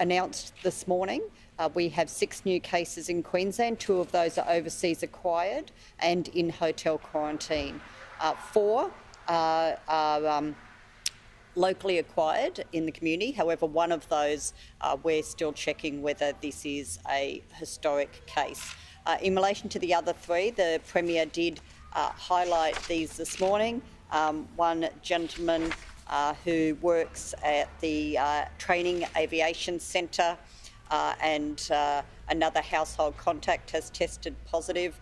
announced this morning, we have 6 new cases in Queensland. 2 of those are overseas acquired and in hotel quarantine. 4 are locally acquired in the community. However, one of those, we're still checking whether this is a historic case. In relation to the other 3, the Premier did highlight these this morning. One gentleman who works at the Training Aviation Centre and another household contact has tested positive.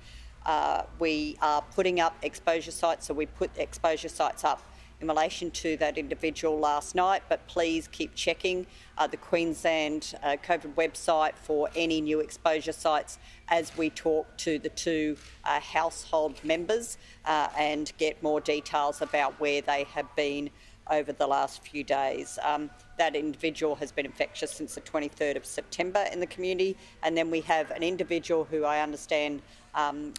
We are putting up exposure sites, so we put exposure sites up in relation to that individual last night, but please keep checking the Queensland COVID website for any new exposure sites as we talk to the 2 household members and get more details about where they have been over the last few days. That individual has been infectious since the 23rd of September in the community, and then we have an individual who I understand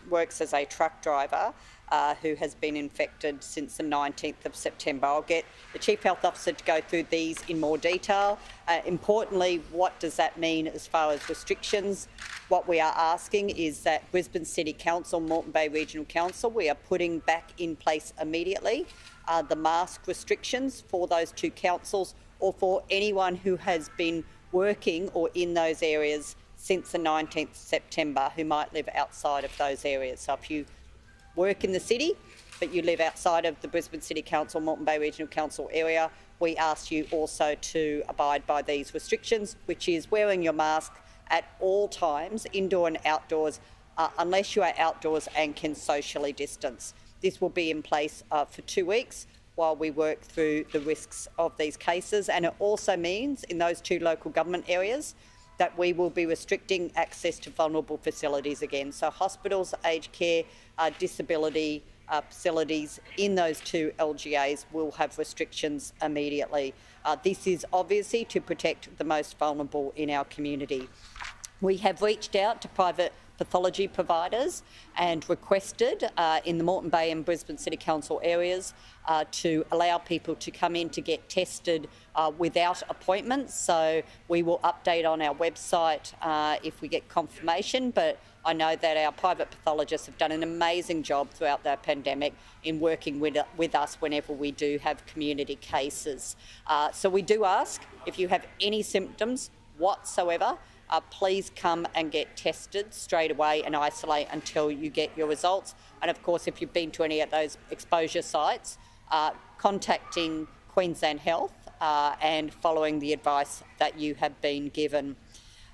works as a truck driver who has been infected since the 19th of September. I'll get the Chief Health Officer to go through these in more detail. Importantly, what does that mean as far as restrictions? What we are asking is that Brisbane City Council, Moreton Bay Regional Council, we are putting back in place immediately the mask restrictions for those 2 councils or for anyone who has been working or in those areas since the 19th of September who might live outside of those areas. So if you work in the city but you live outside of the Brisbane City Council, Moreton Bay Regional Council area, we ask you also to abide by these restrictions, which is wearing your mask at all times, indoor and outdoors, unless you are outdoors and can socially distance. This will be in place for 2 weeks while we work through the risks of these cases, and it also means in those 2 local government areas that we will be restricting access to vulnerable facilities again. So hospitals, aged care, disability facilities in those 2 LGAs will have restrictions immediately. This is obviously to protect the most vulnerable in our community. We have reached out to private pathology providers and requested in the Moreton Bay and Brisbane City Council areas to allow people to come in to get tested without appointments. So we will update on our website if we get confirmation, but I know that our private pathologists have done an amazing job throughout the pandemic in working with us whenever we do have community cases. So we do ask, if you have any symptoms whatsoever, please come and get tested straight away and isolate until you get your results. And of course, if you've been to any of those exposure sites, contacting Queensland Health and following the advice that you have been given.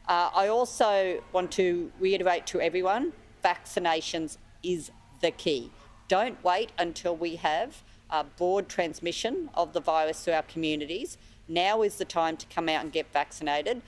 I also want to reiterate to everyone, vaccinations is the key. Don't wait until we have broad transmission of the virus through our communities. Now is the time to come out and get vaccinated,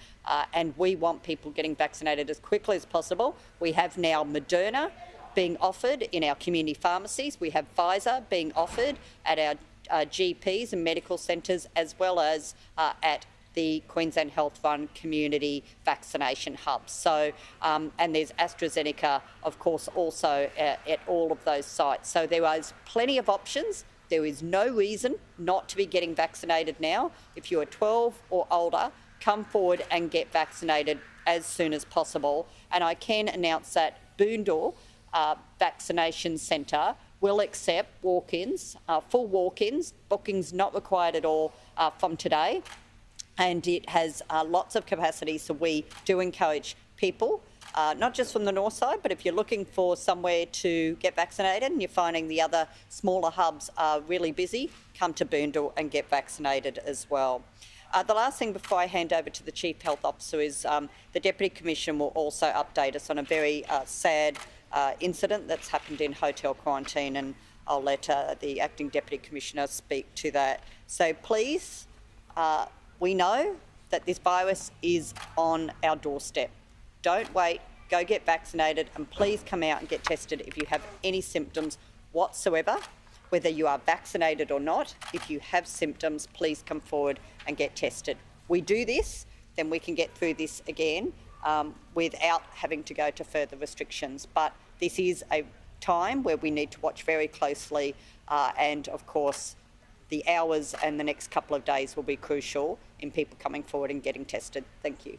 and we want people getting vaccinated as quickly as possible. We have now Moderna being offered in our community pharmacies. We have Pfizer being offered at our GPs and medical centres, as well as at the Queensland Health Run community vaccination hubs. So, and there's AstraZeneca, of course, also at all of those sites. So there is plenty of options. There is no reason not to be getting vaccinated now. If you are 12 or older, come forward and get vaccinated as soon as possible. And I can announce that Boondall Vaccination Centre will accept walk-ins, full walk-ins, bookings not required at all from today. And it has lots of capacity, so we do encourage people, not just from the north side, but if you're looking for somewhere to get vaccinated and you're finding the other smaller hubs are really busy, come to Boondall and get vaccinated as well. The last thing before I hand over to the Chief Health Officer is the Deputy Commissioner will also update us on a very sad incident that's happened in hotel quarantine, and I'll let the Acting Deputy Commissioner speak to that. So please, we know that this virus is on our doorstep. Don't wait, go get vaccinated, and please come out and get tested if you have any symptoms whatsoever, whether you are vaccinated or not. If you have symptoms, please come forward and get tested. We do this, then we can get through this again without having to go to further restrictions. But this is a time where we need to watch very closely and, of course, the hours and the next couple of days will be crucial in people coming forward and getting tested. Thank you.